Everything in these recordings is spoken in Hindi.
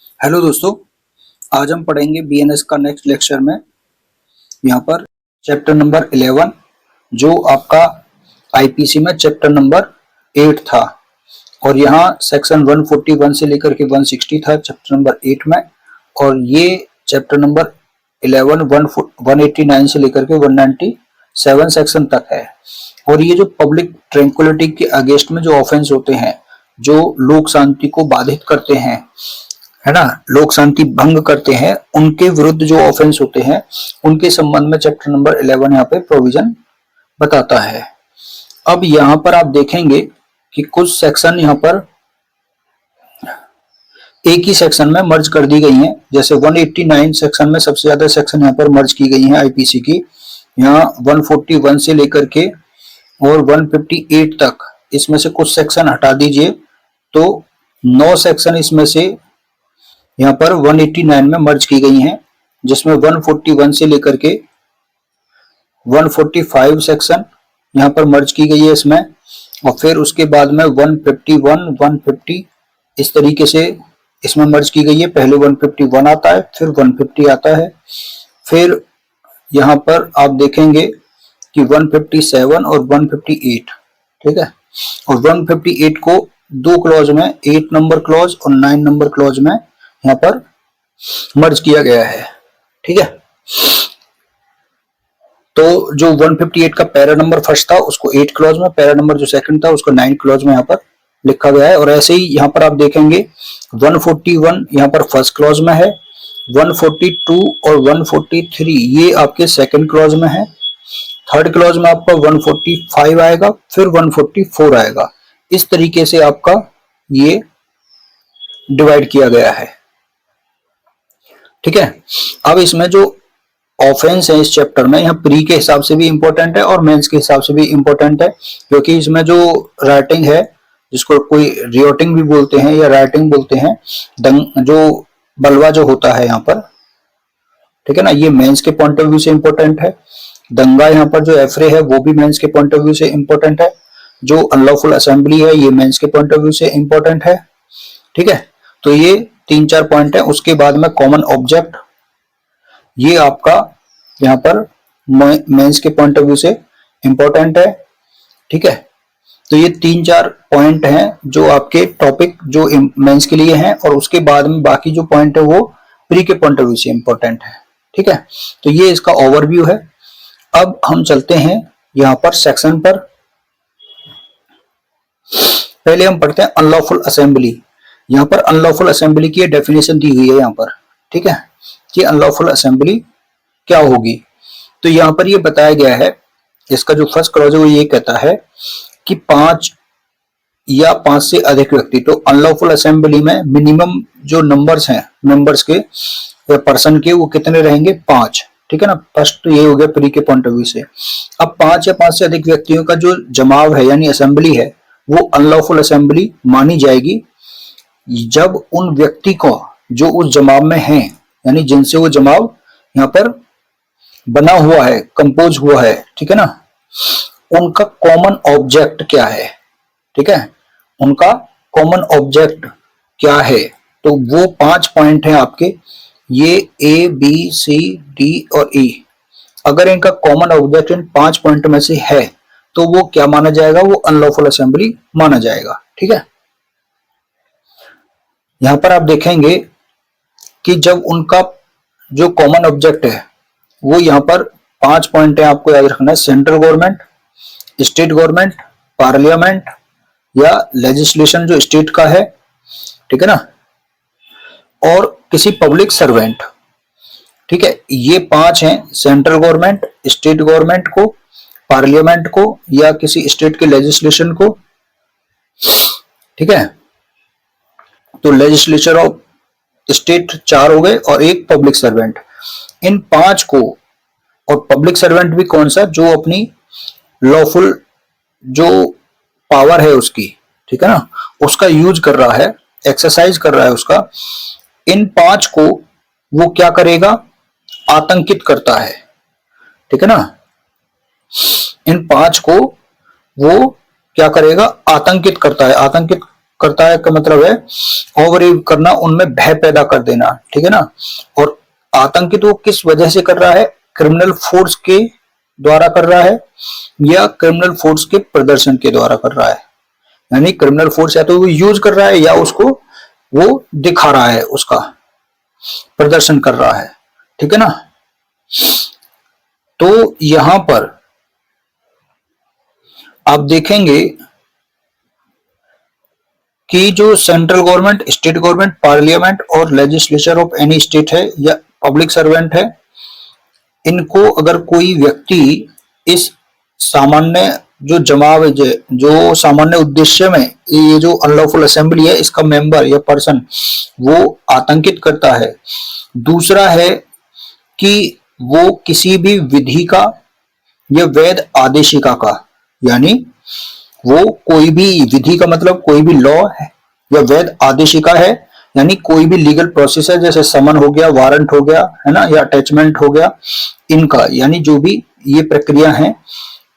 हेलो दोस्तों, आज हम पढ़ेंगे बीएनएस का नेक्स्ट लेक्चर में। यहाँ पर चैप्टर नंबर 11 जो आपका आईपीसी में चैप्टर नंबर 8 था और यहाँ सेक्शन 141 से लेकर के 160 था चैप्टर नंबर 8 में, और ये चैप्टर नंबर 11 189 से लेकर के 197 सेक्शन तक है। और ये जो पब्लिक ट्रैंक्विलिटी के अगेंस्ट में जो ऑफेंस होते हैं, जो लोक शांति को बाधित करते हैं, है ना, लोक शांति भंग करते हैं, उनके विरुद्ध जो ऑफेंस होते हैं उनके संबंध में चैप्टर नंबर 11 यहाँ पे प्रोविजन बताता है। अब यहाँ पर आप देखेंगे कि कुछ सेक्शन यहाँ पर एक ही सेक्शन में मर्ज कर दी गई हैं। जैसे 189 सेक्शन में सबसे ज्यादा सेक्शन यहाँ पर मर्ज की गई हैं आईपीसी की। यहाँ 141 से लेकर के और 158 तक इसमें से कुछ सेक्शन हटा दीजिए तो 9 सेक्शन इसमें से यहाँ पर 189 में मर्ज की गई हैं, जिसमें 141 से लेकर के 145 सेक्शन यहाँ पर मर्ज की गई है इसमें। और फिर उसके बाद में 151, 150 इस तरीके से इसमें मर्ज की गई है। पहले 151 आता है, फिर 150 आता है, फिर यहाँ पर आप देखेंगे कि 157 और 158, ठीक है। और 158 को दो क्लॉज में, 8 नंबर क्लॉज और 9 नंबर क्लॉज में यहाँ पर मर्ज किया गया है, ठीक है। तो जो 158 का पैरा नंबर फर्स्ट था उसको 8 क्लॉज में, पैरा नंबर जो सेकंड था उसको 9 क्लॉज में यहाँ पर लिखा गया है। और ऐसे ही यहाँ पर आप देखेंगे 141 यहाँ पर फर्स्ट क्लॉज में है, 142 और 143 ये आपके सेकंड क्लॉज में है, थर्ड क्लॉज में आपका 145 आएगा, फिर 144 आएगा। इस तरीके से आपका ये डिवाइड किया गया है, ठीक है। अब इसमें जो ऑफेंस है इस चैप्टर में, यहाँ प्री के हिसाब से भी इंपॉर्टेंट है और मेंस के हिसाब से भी इंपॉर्टेंट है, क्योंकि इसमें जो राइटिंग है, जिसको कोई रियोटिंग भी बोलते हैं या राइटिंग बोलते हैं, जो बलवा जो होता है यहाँ पर, ठीक है ना, ये मेंस के पॉइंट ऑफ व्यू से इंपॉर्टेंट है। दंगा यहाँ पर जो एफरे है वो भी मेंस के पॉइंट ऑफ व्यू से इंपॉर्टेंट है। जो अनलॉफुल असेंबली है ये मेंस के पॉइंट ऑफ व्यू से इंपॉर्टेंट है, ठीक है। तो ये 3-4 पॉइंट है। उसके बाद में कॉमन ऑब्जेक्ट, ये आपका यहाँ पर मेंस के पॉइंट ऑफ व्यू से इंपॉर्टेंट है, ठीक है। तो ये 3-4 पॉइंट हैं जो आपके टॉपिक जो मेंस के लिए हैं, और उसके बाद में बाकी जो पॉइंट है वो प्री के पॉइंट ऑफ व्यू से इंपॉर्टेंट है, ठीक है। तो ये इसका ओवरव्यू है। अब हम चलते हैं यहाँ पर सेक्शन पर। पहले हम पढ़ते हैं अनलॉफुल असेंबली। यहाँ पर अनलॉफुल असेंबली की डेफिनेशन दी हुई है यहाँ पर, ठीक है, कि अनलॉफुल असेंबली क्या होगी। तो यहाँ पर ये बताया गया है, इसका जो फर्स्ट क्लॉज है वो ये कहता है कि 5 या 5 से अधिक व्यक्ति, तो अनलॉफुल असेंबली में मिनिमम जो नंबर्स हैं मेंबर्स के या पर्सन के, वो कितने रहेंगे, 5, ठीक है ना। फर्स्ट तो ये हो गया प्री के पॉइंट ऑफ व्यू से। अब 5 या 5 से अधिक व्यक्तियों का जो जमाव है यानी असेंबली है, वो अनलॉफुल असेंबली मानी जाएगी जब उन व्यक्ति को जो उस जमाव में हैं, यानी जिनसे वो जमाव यहाँ पर बना हुआ है, कंपोज हुआ है, ठीक है ना, उनका कॉमन ऑब्जेक्ट क्या है, ठीक है, उनका कॉमन ऑब्जेक्ट क्या है। तो वो 5 पॉइंट हैं आपके, ये ए बी सी डी और ई। अगर इनका कॉमन ऑब्जेक्ट इन 5 पॉइंट में से है तो वो क्या माना जाएगा, वो अनलॉफुल असेंबली माना जाएगा, ठीक है। यहां पर आप देखेंगे कि जब उनका जो कॉमन ऑब्जेक्ट है वो यहाँ पर 5 पॉइंट है, आपको याद रखना है। Central government, state government, parliament या लेजिस्लेशन जो स्टेट का है, ठीक है ना, और किसी पब्लिक सर्वेंट, ठीक है। ये 5 हैं, सेंट्रल गवर्नमेंट, स्टेट गवर्नमेंट को, पार्लियामेंट को या किसी स्टेट के लेजिस्लेशन को, ठीक है। तो लेजिस्लेचर ऑफ स्टेट 4 हो गए और एक पब्लिक सर्वेंट। इन 5 को, और पब्लिक सर्वेंट भी कौन सा, जो अपनी लॉफुल जो पावर है उसकी, ठीक है ना, उसका यूज कर रहा है, एक्सरसाइज कर रहा है उसका। इन 5 को वो क्या करेगा, आतंकित करता है, ठीक है ना। इन 5 को वो क्या करेगा, आतंकित करता है। आतंकित करता है का मतलब है ओवररीव करना, उनमें भय पैदा कर देना, ठीक है ना। और आतंकित वो किस वजह से कर रहा है, क्रिमिनल फोर्स के द्वारा कर रहा है या क्रिमिनल फोर्स के प्रदर्शन के द्वारा कर रहा है। यानी क्रिमिनल फोर्स या तो वो यूज कर रहा है या उसको वो दिखा रहा है, उसका प्रदर्शन कर रहा है, ठीक है ना। तो यहां पर आप देखेंगे कि जो central government, state government, parliament और लेजिस्लेचर ऑफ एनी स्टेट है या पब्लिक सर्वेंट है, इनको अगर कोई व्यक्ति इस सामान्य जो जमाव जो सामान्य उद्देश्य में ये जो अनलॉफुल असेंबली है इसका मेंबर या पर्सन वो आतंकित करता है। दूसरा है कि वो किसी भी विधि का या वैध आदेशिका का, यानी वो कोई भी विधि का मतलब कोई भी लॉ है या वैध आदेशिका है, यानी कोई भी लीगल प्रोसेस है, जैसे समन हो गया, वारंट हो गया, है ना, या अटैचमेंट हो गया, इनका यानी जो भी ये प्रक्रिया है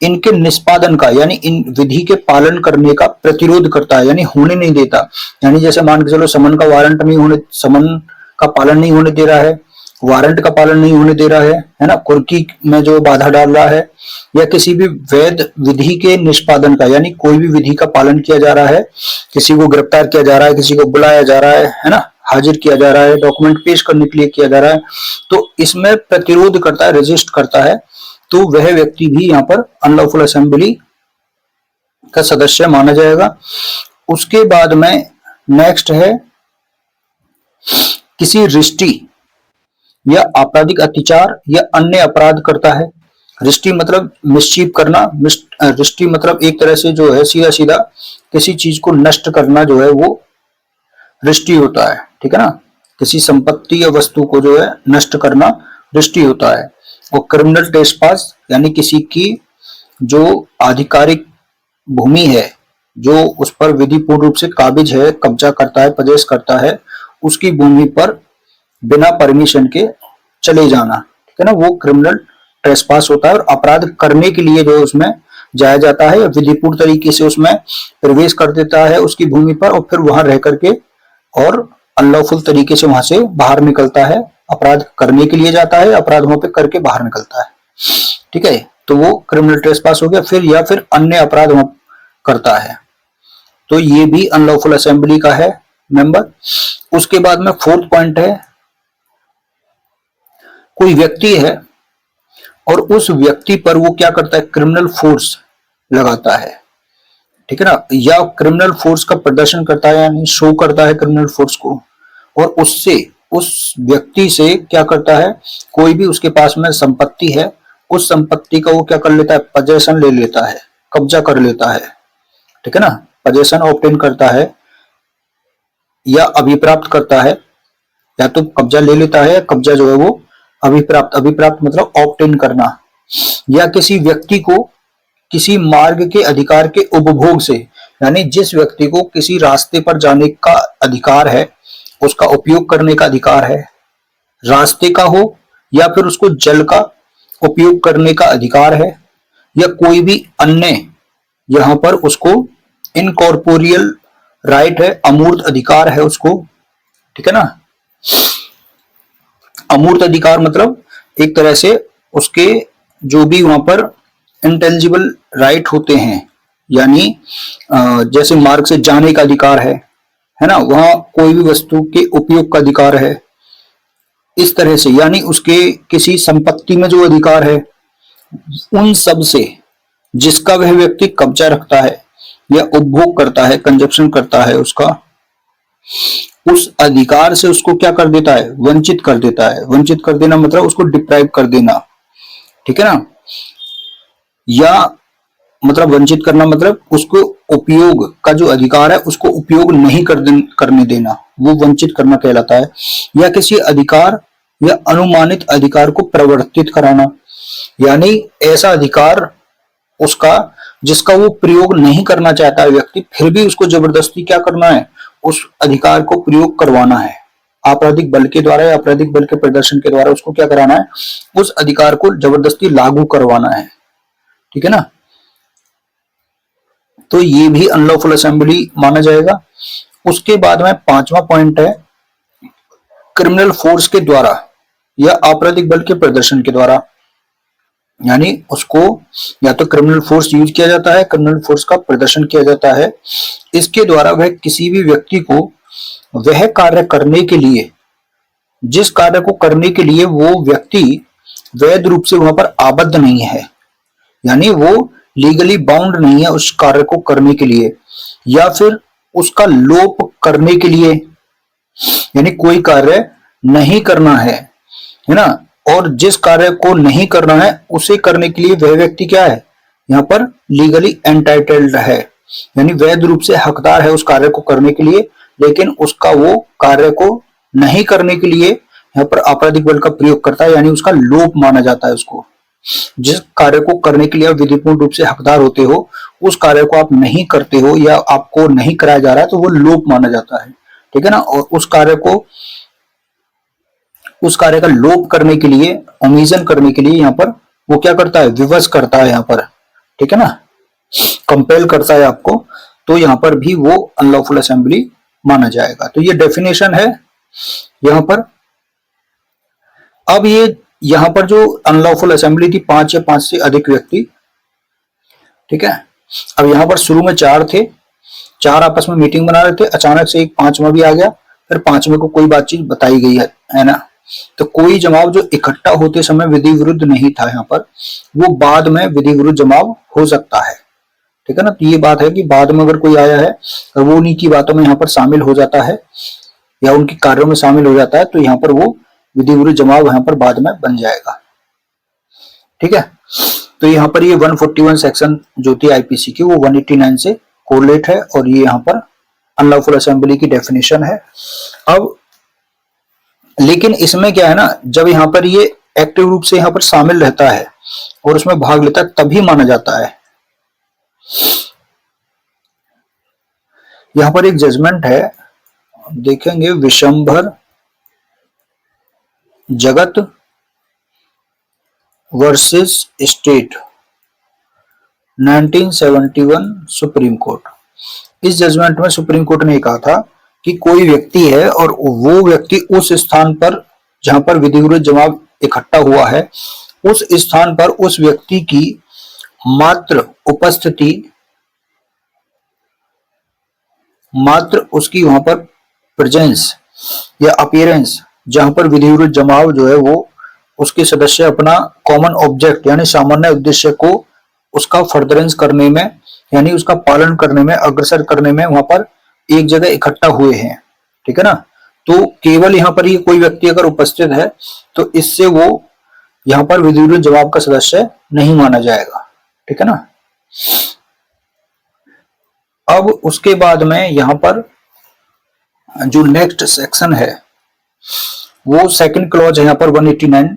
इनके निष्पादन का यानी इन विधि के पालन करने का प्रतिरोध करता है, यानी होने नहीं देता। यानी जैसे मान के चलो समन का वारंट नहीं होने, समन का पालन नहीं होने दे रहा है, वारंट का पालन नहीं होने दे रहा है ना, कुर्की में जो बाधा डाल रहा है, या किसी भी वैध विधि के निष्पादन का, यानी कोई भी विधि का पालन किया जा रहा है, किसी को गिरफ्तार किया जा रहा है, किसी को बुलाया जा रहा है ना, हाजिर किया जा रहा है, डॉक्यूमेंट पेश करने के लिए किया जा रहा है, तो इसमें प्रतिरोध करता है, रेजिस्ट करता है, तो वह व्यक्ति भी यहाँ पर अनलॉफुल असेंबली का सदस्य माना जाएगा। उसके बाद में नेक्स्ट है किसी रिष्टि या आपराधिक अत्याचार या अन्य अपराध करता है। रिष्टि मतलब मिसचीफ करना, रिष्टि मतलब एक तरह से जो है सीधा सीधा किसी चीज को नष्ट करना जो है वो रिष्टि होता है, ठीक है ना। किसी संपत्ति या वस्तु को जो है नष्ट करना रिष्टि होता है। और क्रिमिनल ट्रेसपास यानी किसी की जो आधिकारिक भूमि है, जो उस पर विधि पूर्ण रूप से काबिज है, कब्जा करता है, पजेश करता है, उसकी भूमि पर बिना परमिशन के चले जाना, ठीक है ना, वो क्रिमिनल ट्रेसपास होता है। और अपराध करने के लिए जो उसमें जाया जाता है या विधिपूर्ण तरीके से उसमें प्रवेश कर देता है उसकी भूमि पर, और फिर वहां रह करके और अनलॉफुल तरीके से वहां से बाहर निकलता है, अपराध करने के लिए जाता है, अपराध वहां पे करके बाहर निकलता है, ठीक है, तो वो क्रिमिनल ट्रेसपास हो गया। फिर या फिर अन्य अपराध वहां करता है, तो ये भी अनलॉफुल असेंबली का है मेंबर। उसके बाद में फोर्थ पॉइंट है, कोई व्यक्ति है और उस व्यक्ति पर वो क्या करता है, क्रिमिनल फोर्स लगाता है, ठीक है ना, या क्रिमिनल फोर्स का प्रदर्शन करता है, यानी शो करता है क्रिमिनल फोर्स को, और उससे उस व्यक्ति से क्या करता है, कोई भी उसके पास में संपत्ति है, उस संपत्ति का वो क्या कर लेता है, पजेशन ले लेता है, कब्जा कर लेता है, ठीक है ना, पजेशन ऑब्टेन करता है या अभिप्राप्त करता है, या तो कब्जा ले लेता है, कब्जा जो है वो अभिप्राप्त, अभिप्राप्त मतलब ऑब्टेन करना, या किसी व्यक्ति को किसी मार्ग के अधिकार के उपभोग से, यानी जिस व्यक्ति को किसी रास्ते पर जाने का अधिकार है, उसका उपयोग करने का अधिकार है, रास्ते का हो या फिर उसको जल का उपयोग करने का अधिकार है, या कोई भी अन्य यहां पर उसको इनकॉर्पोरियल राइट है, अमूर्त अधिकार है उसको, ठीक है ना। अमूर्त अधिकार मतलब एक तरह से उसके जो भी वहां पर इंटेलिजिबल राइट होते हैं, यानी जैसे मार्ग से जाने का अधिकार है ना, वहां कोई भी वस्तु के उपयोग का अधिकार है, इस तरह से, यानी उसके किसी संपत्ति में जो अधिकार है, उन सब से जिसका वह व्यक्ति कब्जा रखता है या उपभोग करता है, कंजप्शन करता है उसका, उस अधिकार से उसको क्या कर देता है, वंचित कर देता है। वंचित कर देना मतलब उसको डिप्राइव कर देना, ठीक है ना, या मतलब वंचित करना मतलब उसको उपयोग का जो अधिकार है उसको उपयोग नहीं करने देना, वो वंचित करना कहलाता है। या किसी अधिकार या अनुमानित अधिकार को प्रवर्तित कराना, यानी ऐसा अधिकार उसका जिसका वो प्रयोग नहीं करना चाहता है व्यक्ति, फिर भी उसको जबरदस्ती क्या करना है, उस अधिकार को प्रयोग करवाना है, आपराधिक बल के द्वारा या आपराधिक बल के प्रदर्शन के द्वारा उसको क्या कराना है, उस अधिकार को जबरदस्ती लागू करवाना है, ठीक है ना। तो ये भी अनलॉफुल असेंबली माना जाएगा। उसके बाद में पांचवा पॉइंट है क्रिमिनल फोर्स के द्वारा या आपराधिक बल के प्रदर्शन के द्वारा, यानी उसको या तो क्रिमिनल फोर्स यूज किया जाता है, क्रिमिनल फोर्स का प्रदर्शन किया जाता है। इसके द्वारा वह किसी भी व्यक्ति को वह कार्य करने के लिए, जिस कार्य को करने के लिए वो व्यक्ति वैध रूप से वहां पर आबद्ध नहीं है, यानी वो लीगली बाउंड नहीं है उस कार्य को करने के लिए, या फिर उसका लोप करने के लिए, यानी कोई कार्य नहीं करना है ना, और जिस कार्य को नहीं करना है उसे करने के लिए वह व्यक्ति क्या है, यहाँ पर लीगली एंटाइटल्ड है, यानी वैध रूप से हकदार है उस कार्य को करने के लिए, लेकिन उसका वो कार्य को नहीं करने के लिए यहाँ पर आपराधिक बल का प्रयोग करता है, यानी उसका लोप माना जाता है उसको। जिस कार्य को करने के लिए आप विधिपूर्ण रूप से हकदार होते हो, उस कार्य को आप नहीं करते हो या आपको नहीं कराया जा रहा है, तो वो लोप माना जाता है, ठीक है ना। और उस कार्य का लोप करने के लिए, ओमिशन करने के लिए यहाँ पर वो क्या करता है, विवश करता है यहाँ पर, ठीक है ना, कंपेल करता है आपको, तो यहाँ पर भी वो अनलॉफुल असेंबली माना जाएगा। तो ये डेफिनेशन है यहाँ पर। अब ये यहाँ पर जो अनलॉफुल असेंबली थी, 5 या 5 से अधिक व्यक्ति, ठीक है। अब यहाँ पर शुरू में 4 थे, 4 आपस में मीटिंग बना रहे थे, अचानक से एक 5वां भी आ गया, फिर 5वें को कोई बातचीत बताई गई है ना। तो कोई जमाव जो इकट्ठा होते समय विधि विरुद्ध नहीं था यहाँ पर, वो बाद में विधि विरुद्ध जमाव हो सकता है, ठीक है ना। तो ये बात है कि बाद में अगर कोई आया है और वो उन्हीं की बातों में यहाँ पर शामिल हो जाता है या उनके कार्यों में शामिल हो जाता है, तो यहाँ पर वो विधि विरुद्ध जमाव यहाँ पर बाद में बन जाएगा, ठीक है। तो यहाँ पर ये 141 सेक्शन जो थी आईपीसी की, वो 189 से कोरिलेट है, और ये यहाँ पर अनलॉफुल असेंबली की डेफिनेशन है। अब लेकिन इसमें क्या है ना, जब यहाँ पर ये एक्टिव रूप से यहाँ पर शामिल रहता है और उसमें भाग लेता है, तभी माना जाता है। यहाँ पर एक जजमेंट है, देखेंगे, विशंभर जगत वर्सेस स्टेट 1971 सुप्रीम कोर्ट। इस जजमेंट में सुप्रीम कोर्ट ने कहा था कि कोई व्यक्ति है और वो व्यक्ति उस स्थान पर जहां पर विधि विरुद्ध जमाव इकट्ठा हुआ है, उस स्थान पर उस व्यक्ति की मात्र उपस्थिति, मात्र उसकी वहां पर प्रेजेंस या अपीयरेंस, जहां पर विधि विरुद्ध जमाव जो है वो उसके सदस्य अपना कॉमन ऑब्जेक्ट यानी सामान्य उद्देश्य को उसका फर्दरेंस करने में, यानी उसका पालन करने में, अग्रसर करने में वहां पर एक जगह इकट्ठा हुए हैं, ठीक है ना। तो केवल यहाँ पर ये कोई व्यक्ति अगर उपस्थित है तो इससे वो यहाँ पर विधि विरुद्ध जमाव का सदस्य नहीं माना जाएगा, ठीक है ना। अब उसके बाद में यहाँ पर जो नेक्स्ट सेक्शन है वो सेकंड क्लॉज है यहाँ पर 189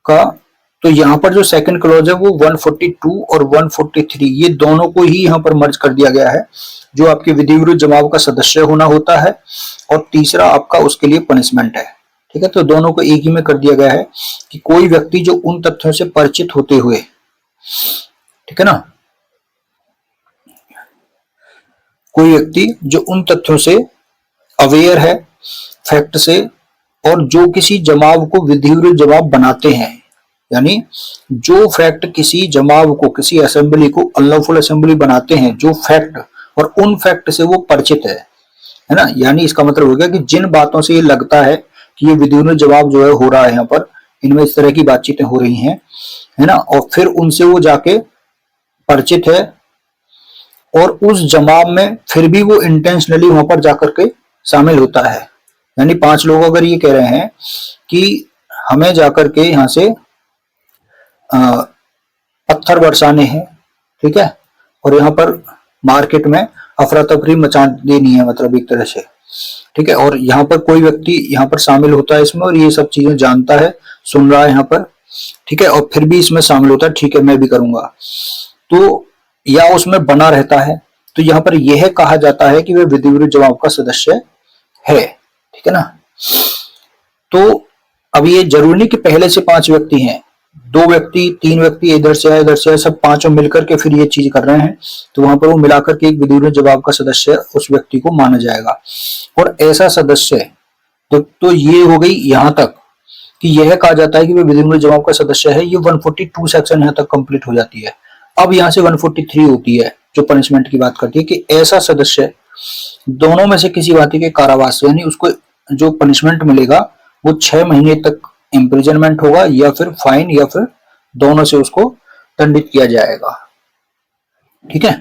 का। तो यहाँ पर जो सेकंड क्लॉज है वो 142 और 143 ये दोनों को ही यहाँ पर मर्ज कर दिया गया है, जो आपके विधि विरुद्ध जमाव का सदस्य होना होता है और तीसरा आपका उसके लिए पनिशमेंट है, ठीक है। तो दोनों को एक ही में कर दिया गया है कि कोई व्यक्ति जो उन तथ्यों से परिचित होते हुए, ठीक है ना, कोई व्यक्ति जो उन तथ्यों से अवेयर है, फैक्ट से, और जो किसी जमाव को विधि विरुद्ध जमाव बनाते हैं, यानी जो फैक्ट किसी जमाव को, किसी असेंबली को अनलॉफुल असेंबली बनाते हैं, जो फैक्ट और उन फैक्ट से वो परिचित है ना। यानी इसका मतलब हो गया कि जिन बातों से ये लगता है कि ये विधि विरुद्ध जवाब जो है हो रहा है, यहाँ पर इनमें इस तरह की बातचीतें हो रही हैं, है ना, और फिर उनसे वो जाके परिचित है और उस जमाव में फिर भी वो इंटेंशनली वहां पर जाकर के शामिल होता है। यानी 5 लोग अगर ये कह रहे हैं कि हमें जाकर के यहाँ से पत्थर बरसाने हैं, ठीक है, और यहाँ पर मार्केट में अफरा तफरी मचा देनी है, मतलब एक तरह से, ठीक है, और यहाँ पर कोई व्यक्ति यहाँ पर शामिल होता है इसमें और ये सब चीजें जानता है, सुन रहा है यहाँ पर, ठीक है, और फिर भी इसमें शामिल होता है, ठीक है मैं भी करूंगा, तो या उसमें बना रहता है, तो यहाँ पर यह कहा जाता है कि वह विधि विरुद्ध जमाव का सदस्य है, ठीक है ना। तो अब ये जरूरी नहीं कि पहले से 5 व्यक्ति हैं, दो व्यक्ति, तीन व्यक्ति इधर से आए, इधर से आए, सब पांचों मिलकर के फिर ये चीज कर रहे हैं, तो वहां पर वो मिलाकर के एक विधिपूर्ण जवाब का सदस्य उस व्यक्ति को माना जाएगा। और ऐसा सदस्य तो ये हो गई यहां तक कि यह कहा जाता है कि वह विधिपूर्ण जवाब का सदस्य है। ये 142 सेक्शन यहां तक कंप्लीट हो जाती है। अब यहां से 143 होती है जो पनिशमेंट की बात करती है कि ऐसा सदस्य दोनों में से किसी भांति के कारावास से, यानी उसको जो पनिशमेंट मिलेगा वो 6 महीने तक इम्प्रिजनमेंट होगा या फिर फाइन या फिर दोनों से उसको दंडित किया जाएगा। ठीक है,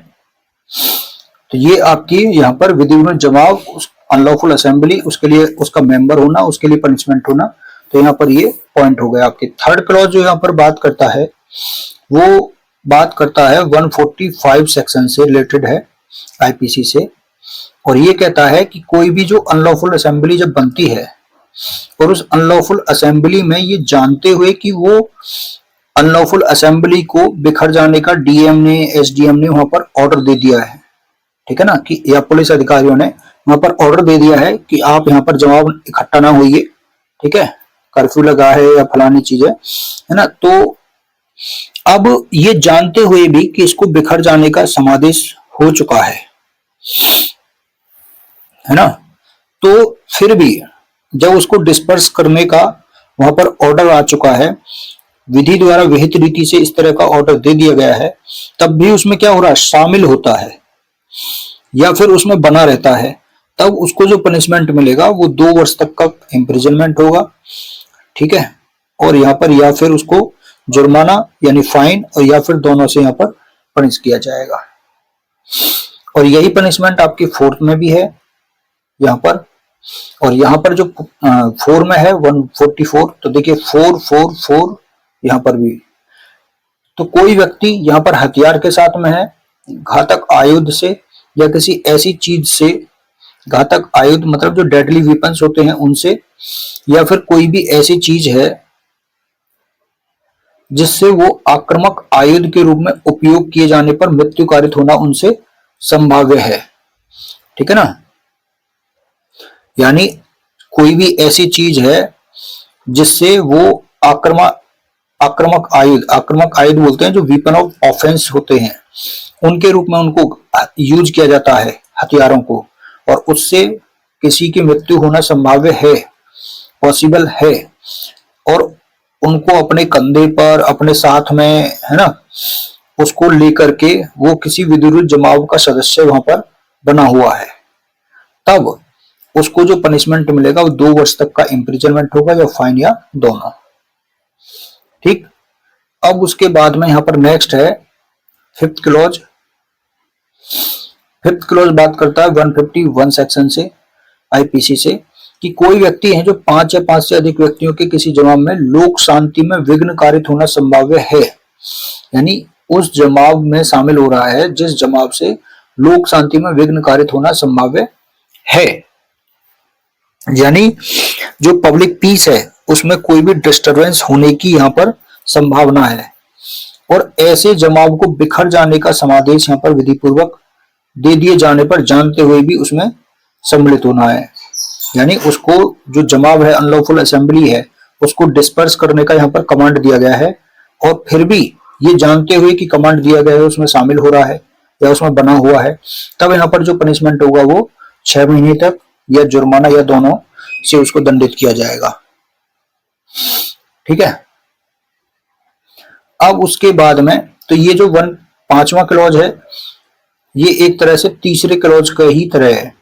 तो ये आपकी यहाँ पर विधिपूर्ण जवाब, अनलॉफुल असेंबली, उसके लिए उसका मेंबर होना, उसके लिए पनिशमेंट होना, तो यहाँ पर ये पॉइंट हो गया आपके। थर्ड क्लॉज जो यहाँ पर बात करता है वो बात करता है 145 सेक्शन से रिलेटेड है, आईपीसी से, और ये कहता है कि कोई भी जो अनलॉफुल असेंबली जब बनती है और उस अनलॉफुल असेंबली में ये जानते हुए कि वो अनलॉफुल असेंबली को बिखर जाने का डीएम ने, एसडीएम ने वहां पर ऑर्डर दे दिया है, ठीक है ना, कि या पुलिस अधिकारियों ने वहां पर ऑर्डर दे दिया है कि आप यहाँ पर जवाब इकट्ठा ना होइए, ठीक है, कर्फ्यू लगा है या फलानी चीज है ना। तो अब ये जानते हुए भी कि इसको बिखर जाने का समादेश हो चुका है ना, तो फिर भी जब उसको डिस्पर्स करने का वहां पर ऑर्डर आ चुका है, विधि द्वारा विहित रीति से इस तरह का ऑर्डर दे दिया गया है, तब भी उसमें क्या हो रहा है, शामिल होता है या फिर उसमें बना रहता है, तब उसको जो पनिशमेंट मिलेगा वो 2 वर्ष तक का इम्प्रिजनमेंट होगा, ठीक है, और यहाँ पर या फिर उसको जुर्माना यानी फाइन और या फिर दोनों से यहाँ पर पनिश किया जाएगा। और यही पनिशमेंट आपकी फोर्थ में भी है यहाँ पर, और यहाँ पर जो 4 में है 144, तो देखिए 444 यहाँ पर भी। तो कोई व्यक्ति यहाँ पर हथियार के साथ में है, घातक आयुध से या किसी ऐसी चीज से, घातक आयुध मतलब जो डेडली वेपन्स होते हैं उनसे, या फिर कोई भी ऐसी चीज है जिससे वो आक्रामक आयुध के रूप में उपयोग किए जाने पर मृत्यु कारित होना उनसे संभाव्य है, ठीक है ना। यानी कोई भी ऐसी चीज है जिससे वो आक्रामक आयुध बोलते हैं जो वेपन ऑफ ऑफेंस होते हैं, उनके रूप में उनको यूज किया जाता है हथियारों को, और उससे किसी की मृत्यु होना संभाव्य है, पॉसिबल है, और उनको अपने कंधे पर, अपने साथ में, है ना, उसको लेकर के वो किसी विधिपूर्ण जमाव का सदस्य वहां पर बना हुआ है, तब उसको जो पनिशमेंट मिलेगा वो 2 वर्ष तक का इम्प्रिजनमेंट होगा या फाइन या दोनों, ठीक। अब उसके बाद में यहाँ पर नेक्स्ट है फिफ्थ क्लॉज। फिफ्थ क्लॉज बात करता है 151 सेक्शन से, आईपीसी से, कि कोई व्यक्ति है जो 5 या 5 से अधिक व्यक्तियों के किसी जमाव में लोक शांति में विघ्न कारित होना संभाव्य है, यानी उस जमाव में शामिल हो रहा है जिस जमाव से लोक शांति में विघ्न कारित होना संभाव्य है, यानी जो पब्लिक पीस है उसमें कोई भी डिस्टरबेंस होने की यहाँ पर संभावना है, और ऐसे जमाव को बिखर जाने का समादेश यहाँ पर विधि पूर्वक दे दिए जाने पर जानते हुए भी उसमें सम्मिलित होना है, यानी उसको जो जमाव है, अनलॉफुल असेंबली है, उसको डिस्पर्स करने का यहाँ पर कमांड दिया गया है, और फिर भी ये जानते हुए कि कमांड दिया गया है उसमें शामिल हो रहा है या उसमें बना हुआ है, तब यहाँ पर जो पनिशमेंट होगा वो 6 महीने तक या जुर्माना या दोनों से उसको दंडित किया जाएगा, ठीक है। अब उसके बाद में तो ये जो 5वां क्लॉज है ये एक तरह से तीसरे क्लॉज का ही तरह है,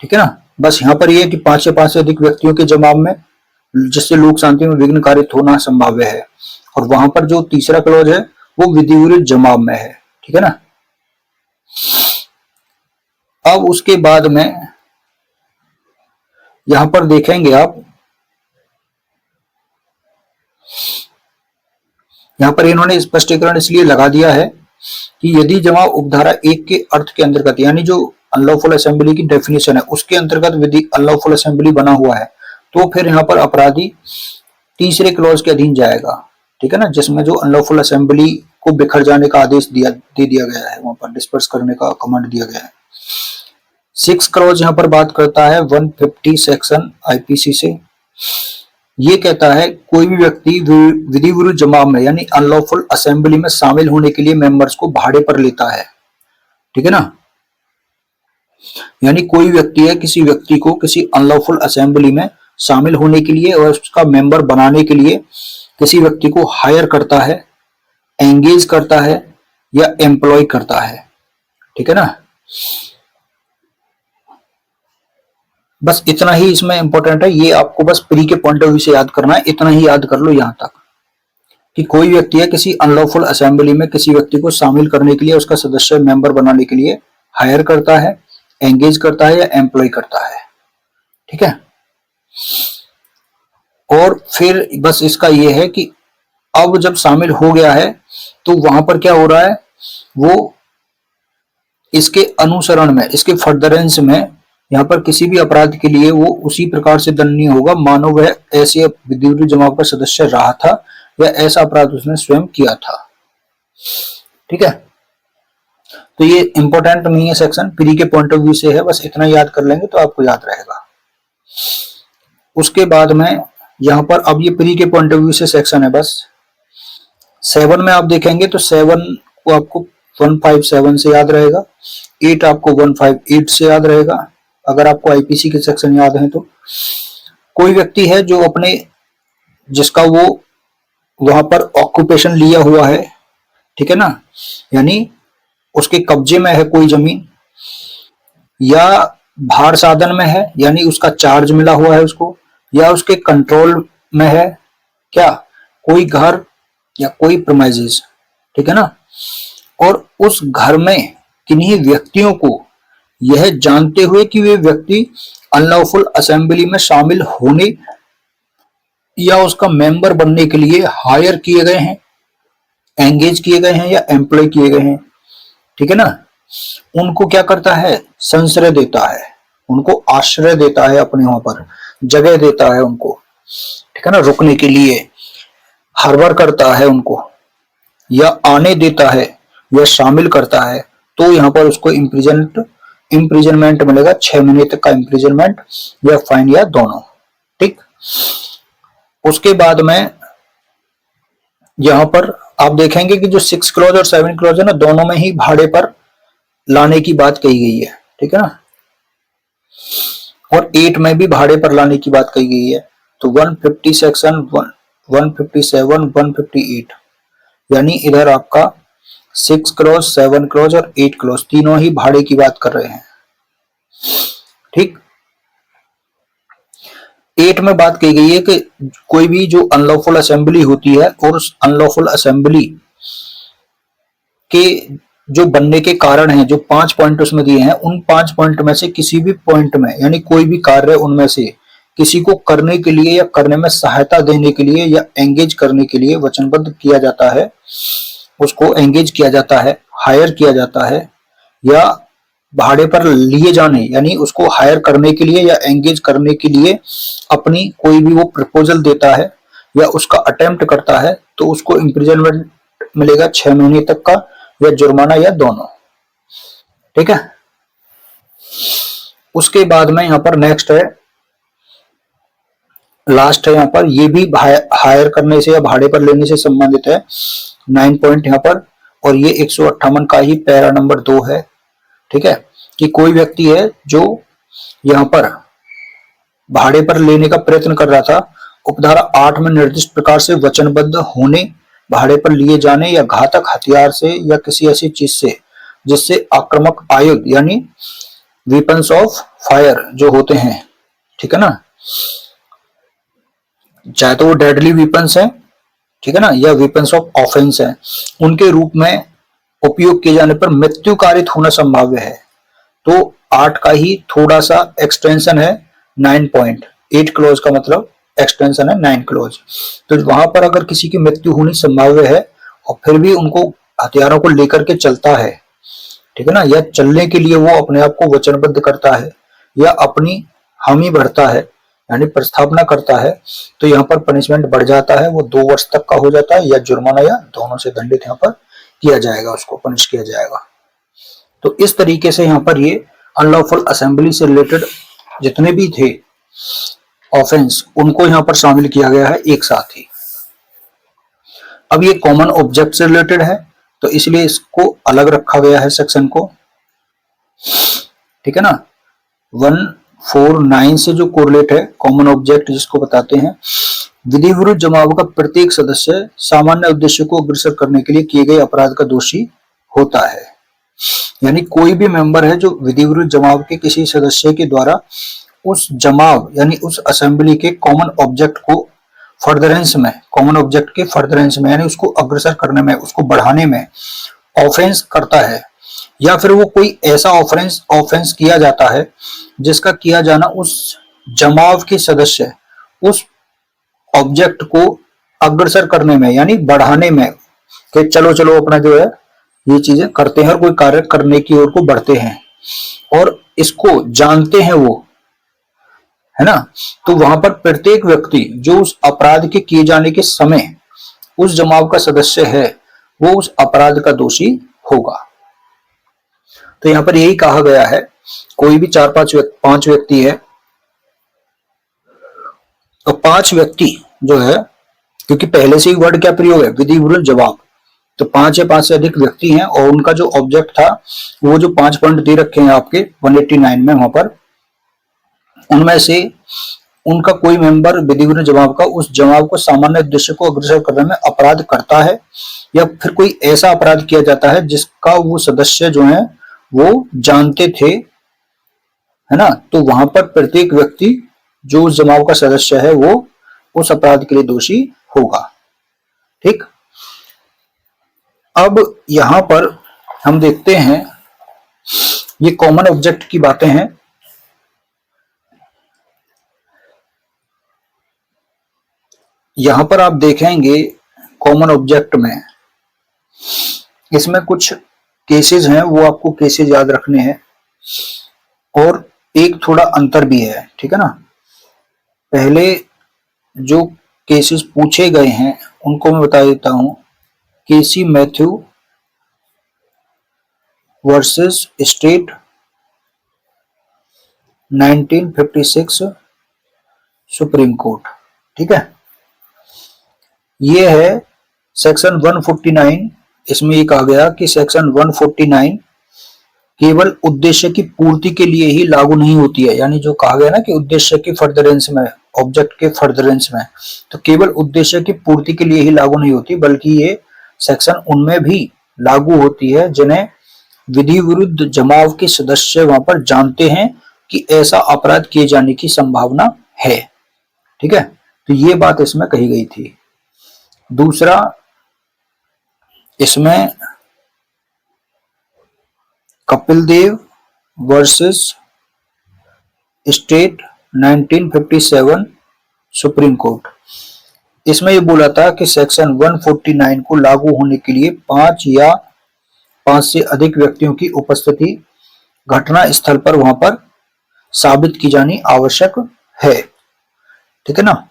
ठीक है ना, बस यहाँ पर ये है कि 5 या 5 से अधिक व्यक्तियों के जमाव में जिससे लोक शांति में विघ्न कारित होना संभाव्य है, और वहां पर जो तीसरा क्लॉज है वो विधिपूर्ण जमाव में है, ठीक है ना। अब उसके बाद में यहां पर देखेंगे आप, यहां पर इन्होंने स्पष्टीकरण इसलिए लगा दिया है कि यदि जमाव उपधारा 1 के अर्थ के अंतर्गत, यानी जो अनलॉफुल असेंबली की डेफिनेशन है उसके अंतर्गत विधि अनलॉफुल असेंबली बना हुआ है, तो फिर यहाँ पर अपराधी तीसरे क्लॉज के अधीन जाएगा, ठीक है ना, जिसमें जो अनलॉफुल असेंबली को बिखर जाने का आदेश दे दिया गया है, वहां पर डिस्पर्स करने का कमांड दिया गया है। 6 क्लॉज यहाँ पर बात करता है 150 सेक्शन आईपीसी से, ये कहता है कोई भी व्यक्ति विधि विरुद्ध जमाव में यानी अनलॉफुल असेंबली में शामिल होने के लिए मेंबर्स को भाड़े पर लेता है, ठीक है ना। यानी कोई व्यक्ति है, किसी व्यक्ति को किसी अनलॉफुल असेंबली में शामिल होने के लिए और उसका मेंबर बनाने के लिए किसी व्यक्ति को हायर करता है, एंगेज करता है या एम्प्लॉय करता है, ठीक है ना। बस इतना ही इसमें इंपॉर्टेंट है, ये आपको बस प्री के पॉइंट ऑफ व्यू से याद करना है, इतना ही याद कर लो यहां तक कि कोई व्यक्ति है किसी अनलॉफुल असेंबली में किसी व्यक्ति को शामिल करने के लिए, उसका सदस्य मेंबर बनाने के लिए हायर करता है, एंगेज करता है या एम्प्लॉय करता है, ठीक है। और फिर बस इसका ये है कि अब जब शामिल हो गया है तो वहां पर क्या हो रहा है, वो इसके अनुसरण में, इसके फर्दरेंस में यहाँ पर किसी भी अपराध के लिए वो उसी प्रकार से दंडनीय होगा मानो वह ऐसे विधि विरुद्ध जमाव का सदस्य रहा था या ऐसा अपराध उसने स्वयं किया था, ठीक है। तो ये इंपॉर्टेंट नहीं है सेक्शन, प्री के पॉइंट ऑफ व्यू से है, बस इतना याद कर लेंगे तो आपको याद रहेगा। उसके बाद में यहाँ पर अब ये प्री के पॉइंट ऑफ व्यू से सेक्शन है बस। 7 में आप देखेंगे तो 7 को आपको 157 से याद रहेगा, 8 आपको 158 से याद रहेगा अगर आपको आईपीसी के सेक्शन याद हैं तो। कोई व्यक्ति है जो अपने, जिसका वो वहां पर ऑक्यूपेशन लिया हुआ है, ठीक है ना, यानी उसके कब्जे में है कोई जमीन, या भार साधन में है यानी उसका चार्ज मिला हुआ है उसको, या उसके कंट्रोल में है क्या, कोई घर या कोई प्रीमाइसेस, ठीक है ना। और उस घर में किन्हीं व्यक्तियों को यह जानते हुए कि वे व्यक्ति अनलॉफुल असेंबली में शामिल होने या उसका मेंबर बनने के लिए हायर किए गए हैं, एंगेज किए गए हैं या एम्प्लॉय किए गए हैं, ठीक है ना, उनको क्या करता है, संश्रय देता है, उनको आश्रय देता है, अपने वहां पर जगह देता है उनको, ठीक है ना, रुकने के लिए हार्बर करता है उनको, या आने देता है या शामिल करता है, तो यहां पर उसको इम्प्रिजनमेंट मिलेगा, 6 महीने तक का इम्प्रिजनमेंट या फाइन या दोनों, ठीक। उसके बाद में यहां पर आप देखेंगे कि जो 6 क्लॉज और 7 क्लॉज है ना, दोनों में ही भाड़े पर लाने की बात कही गई है, ठीक है ना, और 8 में भी भाड़े पर लाने की बात कही गई है। तो 150 सेक्शन 157 158 यानी इधर आपका 6 क्लॉज 7 क्लॉज और 8 क्लॉज तीनों ही भाड़े की बात कर रहे हैं, ठीक। 8 में बात कही गई है कि कोई भी जो अनलॉफुल असेंबली होती है और उस अनलॉफुल असेंबली के जो बनने के कारण हैं, जो 5 पॉइंट उसमें दिए हैं, उन 5 पॉइंट में से किसी भी पॉइंट में यानी कोई भी कार्य उनमें से किसी को करने के लिए या करने में सहायता देने के लिए या एंगेज करने के लिए वचनबद्ध किया जाता है, उसको एंगेज किया जाता है, हायर किया जाता है, या भाड़े पर लिए जाने यानी उसको हायर करने के लिए या एंगेज करने के लिए अपनी कोई भी वो प्रपोजल देता है या उसका अटेम्प्ट करता है, तो उसको इम्प्रिजनमेंट मिलेगा 6 महीने तक का या जुर्माना या दोनों, ठीक है। उसके बाद में यहाँ पर नेक्स्ट है, लास्ट है यहाँ पर, ये भी हायर करने से या भाड़े पर लेने से संबंधित है, 9 पॉइंट यहाँ पर, और ये 158 का ही पैरा नंबर 2 है, ठीक है, कि कोई व्यक्ति है जो यहाँ पर भाड़े पर लेने का प्रयत्न कर रहा था, उपधारा 8 में निर्दिष्ट प्रकार से वचनबद्ध होने, भाड़े पर लिए जाने या घातक हथियार से या किसी ऐसी चीज से जिससे आक्रामक आयुध यानी वेपन्स ऑफ फायर जो होते हैं, ठीक है ना, चाहे तो वो डेडली वेपन्स है, ठीक है ना, या वेपन्स ऑफ ऑफेंस है, उनके रूप में उपयोग किए जाने पर मृत्यु कारित होना संभाव्य है। तो 8 का ही थोड़ा सा एक्सटेंशन है, 9 पॉइंट, 8 क्लोज का मतलब एक्सटेंशन है 9 क्लोज। तो वहां पर अगर किसी की मृत्यु होनी संभाव्य है और फिर भी उनको हथियारों को लेकर के चलता है, ठीक है ना, या चलने के लिए वो अपने आप को वचनबद्ध करता है या अपनी हामी भरता है यानी प्रस्तावना करता है, तो यहाँ पर पनिशमेंट बढ़ जाता है, वो 2 वर्ष तक का हो जाता है या जुर्माना या दोनों से दंडित यहाँ पर किया जाएगा, उसको पनिश किया जाएगा। तो इस तरीके से यहाँ पर ये अनलॉफुल असेंबली से रिलेटेड जितने भी थे ऑफेंस, उनको यहाँ पर शामिल किया गया है एक साथ ही। अब ये कॉमन ऑब्जेक्ट से रिलेटेड है तो इसलिए इसको अलग रखा गया है सेक्शन को, ठीक है ना। 149 से जो कोरिलेट है कॉमन ऑब्जेक्ट जिसको बताते हैं, विधि विरुद्ध जमाव का प्रत्येक सदस्य सामान्य उद्देश्य को अग्रसर करने के लिए किए गए अपराध का दोषी होता है। यानी कोई भी मेंबर है जो विधि विरुद्ध जमाव के किसी सदस्य के द्वारा उस जमाव यानी उस असेंबली के कॉमन ऑब्जेक्ट को फर्दरेंस में, कॉमन ऑब्जेक्ट के फर्दरेंस में यानी उसको अग्रसर करने में, उसको बढ़ाने में ऑफेंस करता है, या फिर वो कोई ऐसा ऑफेंस किया जाता है जिसका किया जाना उस जमाव के सदस्य उस ऑब्जेक्ट को अग्रसर करने में यानी बढ़ाने में, कि चलो चलो अपना जो है ये चीजें करते हैं और कोई कार्य करने की ओर को बढ़ते हैं और इसको जानते हैं वो, है ना। तो वहां पर प्रत्येक व्यक्ति जो उस अपराध के किए जाने के समय उस जमाव का सदस्य है वो उस अपराध का दोषी होगा। तो यहां पर यही कहा गया है, कोई भी पांच व्यक्ति है तो पांच व्यक्ति जो है, क्योंकि पहले से ही वर्ड क्या प्रयोग है, विधि विरुद्ध जवाब, तो 5 या 5 से अधिक व्यक्ति हैं और उनका जो ऑब्जेक्ट था वो जो 5 पॉइंट दे रखे हैं आपके 189 में, वहां पर उनमें से उनका कोई मेंबर विधि विरुद्ध जवाब का उस जवाब को सामान्य उद्देश्य को अग्रसर करने में अपराध करता है, या फिर कोई ऐसा अपराध किया जाता है जिसका वो सदस्य जो है वो जानते थे, है ना। तो वहां पर प्रत्येक व्यक्ति जो उस जमाव का सदस्य है वो उस अपराध के लिए दोषी होगा, ठीक। अब यहां पर हम देखते हैं ये कॉमन ऑब्जेक्ट की बातें हैं। यहां पर आप देखेंगे कॉमन ऑब्जेक्ट में इसमें कुछ केसेस हैं, वो आपको केसेस याद रखने हैं और एक थोड़ा अंतर भी है, ठीक है ना। पहले जो केसेस पूछे गए हैं उनको मैं बता देता हूं। K C Mathew versus state 1956 Supreme Court, ठीक है। ये है सेक्शन 149। इसमें ये कहा गया कि सेक्शन 149 केवल उद्देश्य की पूर्ति के लिए ही लागू नहीं होती है, यानी जो कहा गया ना कि उद्देश्य के फर्दरेंस में, ऑब्जेक्ट के फर्दरेंस में, तो केवल उद्देश्य की पूर्ति के लिए ही लागू नहीं होती, बल्कि ये सेक्शन उनमें भी लागू होती है जिन्हें विधि विरुद्ध जमाव के सदस्य वहां पर जानते हैं कि ऐसा अपराध किए जाने की संभावना है, ठीक है। तो ये बात इसमें कही गई थी। दूसरा, इसमें Kapil Dev versus state 1957 supreme court, इसमें ये बोला था कि सेक्शन 149 को लागू होने के लिए 5 या 5 से अधिक व्यक्तियों की उपस्थिति घटना स्थल पर वहां पर साबित की जानी आवश्यक है, ठीक है ना।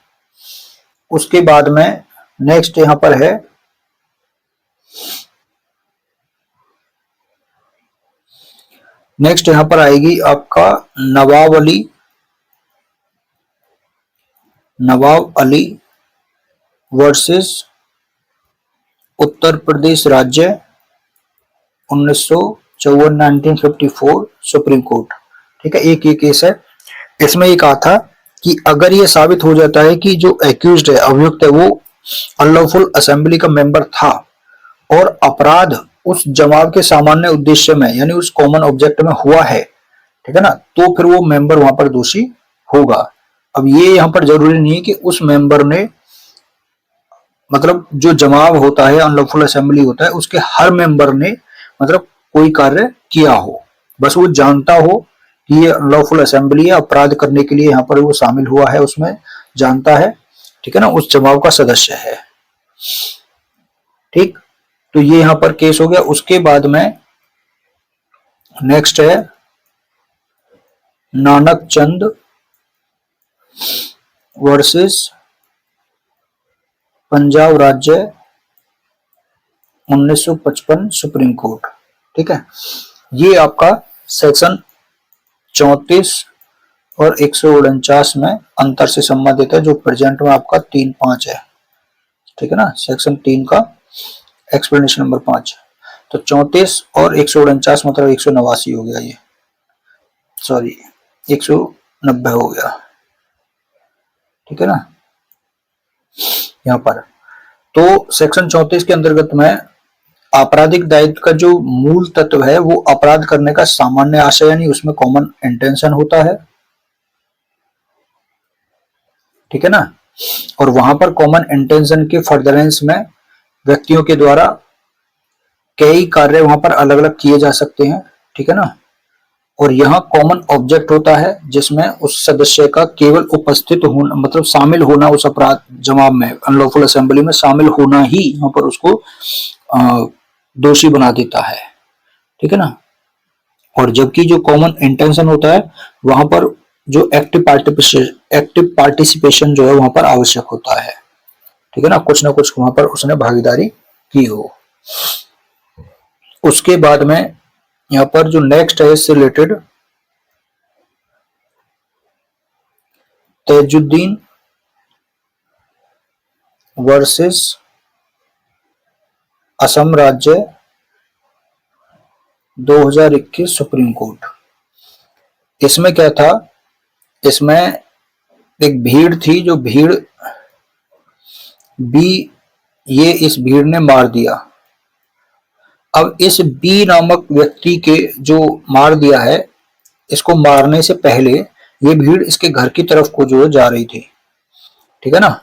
उसके बाद में नेक्स्ट यहां पर है नेक्स्ट यहां पर आएगी आपका नवाब अली वर्सेस उत्तर प्रदेश राज्य 1954 सुप्रीम कोर्ट, ठीक है। एक ये केस है। इसमें ये कहा था कि अगर ये साबित हो जाता है कि जो एक्यूज्ड है, अभियुक्त है, वो अनलॉफुल असेंबली का मेंबर था और अपराध उस जमाव के सामान्य उद्देश्य में यानी उस कॉमन ऑब्जेक्ट में हुआ है, ठीक है ना, तो फिर वो मेंबर वहां पर दोषी होगा। अब ये यहां पर जरूरी नहीं है कि उस मेंबर ने, मतलब जो जमाव होता है, अनलॉफुल असेंबली होता है, उसके हर मेंबर ने मतलब कोई कार्य किया हो, बस वो जानता हो कि ये अनलॉफुल असेंबली है, अपराध करने के लिए यहाँ पर वो शामिल हुआ है, उसमें जानता है, ठीक है ना, उस जमाव का सदस्य है, ठीक। तो ये यहां पर केस हो गया। उसके बाद में नेक्स्ट है नानक चंद वर्सेस पंजाब राज्य 1955 सुप्रीम कोर्ट, ठीक है। ये आपका सेक्शन 34 और 149 में अंतर से संबंधित है, जो प्रेजेंट में आपका 3-5 है। ठीक है ना, सेक्शन 3 का एक्सप्लेनेशन नंबर 5। तो 34 और 149 मतलब 189 हो गया, ये सॉरी 190 हो गया। ठीक है ना, यहाँ पर तो सेक्शन 34 के अंतर्गत में आपराधिक दायित्व का जो मूल तत्व है वो अपराध करने का सामान्य आशय, यानी उसमें कॉमन इंटेंशन होता है। ठीक है ना, और वहां पर कॉमन इंटेंशन के फर्दरेंस में व्यक्तियों के द्वारा कई कार्य वहां पर अलग अलग किए जा सकते हैं। ठीक है ना, और यहाँ कॉमन ऑब्जेक्ट होता है जिसमें उस सदस्य का केवल उपस्थित होना, मतलब शामिल होना उस अपराध जमाव में, अनलॉफुल असेंबली में शामिल होना ही यहाँ पर उसको दोषी बना देता है। ठीक है ना, और जबकि जो कॉमन इंटेंशन होता है वहां पर जो एक्टिव पार्टिसिपेशन जो है वहां पर आवश्यक होता है। ठीक है ना, कुछ ना कुछ वहां पर उसने भागीदारी की हो। उसके बाद में यहाँ पर जो नेक्स्ट है इससे रिलेटेड, तेजुद्दीन वर्सेस असम राज्य 2021 सुप्रीम कोर्ट। इसमें क्या था, इसमें एक भीड़ थी, जो भीड़ बी, ये इस भीड़ ने मार दिया। अब इस बी नामक व्यक्ति के जो मार दिया है, इसको मारने से पहले ये भीड़ इसके घर की तरफ को जो जा रही थी। ठीक है ना,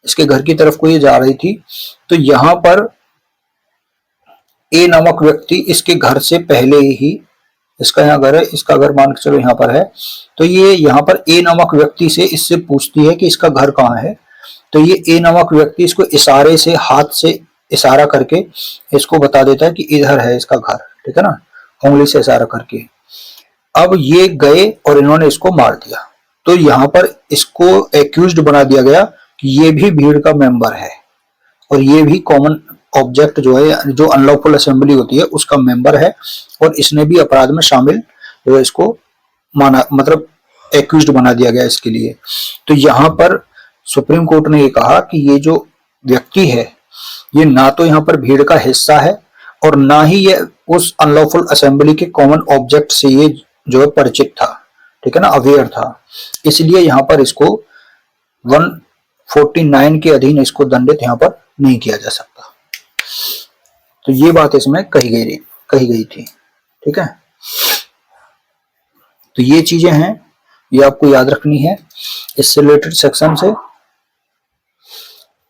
इसके घर की तरफ को ये जा रही थी। तो यहां पर ए नामक व्यक्ति इसके घर से पहले ही, इसका यहाँ घर है, इसका घर मान के चलो यहाँ पर है, तो ये यहाँ पर ए नामक व्यक्ति से इससे पूछती है कि इसका घर कहाँ है। तो ये ए नामक व्यक्ति इसको इशारे से, हाथ से इशारा करके इसको बता देता है कि इधर है इसका घर। ठीक है ना, उंगली से इशारा करके। अब ये गए और इन्होंने इसको मार दिया। तो यहाँ पर इसको एक्यूज्ड बना दिया गया कि ये भी भीड़ का मेंबर है और ये भी कॉमन ऑब्जेक्ट जो है, जो अनलॉफुल असेंबली होती है उसका मेंबर है, और इसने भी अपराध में शामिल जो है इसको माना, मतलब एक्यूज्ड बना दिया गया इसके लिए। तो यहाँ पर सुप्रीम कोर्ट ने ये कहा कि ये जो व्यक्ति है ये ना तो यहाँ पर भीड़ का हिस्सा है और ना ही ये उस अनलॉफुल असेंबली के कॉमन ऑब्जेक्ट से ये जो है परिचित था। ठीक है ना, अवेयर था। इसलिए यहाँ पर इसको 149 के अधीन इसको दंडित यहाँ पर नहीं किया जा सकता। तो ये बात इसमें कही गई थी। ठीक है, तो ये चीजें हैं, ये आपको याद रखनी है इससे रिलेटेड सेक्शन से।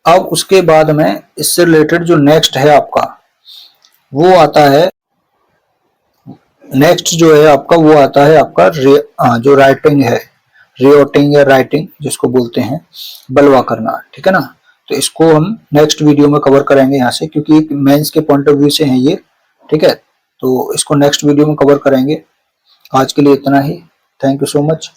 अब उसके बाद में इससे रिलेटेड जो नेक्स्ट है आपका, वो आता है, नेक्स्ट जो है आपका वो आता है आपका जो राइटिंग है, रियोटिंग या राइटिंग जिसको बोलते हैं, बलवा करना। ठीक है ना, तो इसको हम नेक्स्ट वीडियो में कवर करेंगे यहाँ से, क्योंकि मेंस के पॉइंट ऑफ व्यू से है ये। ठीक है, तो इसको नेक्स्ट वीडियो में कवर करेंगे। आज के लिए इतना ही। Thank you so much.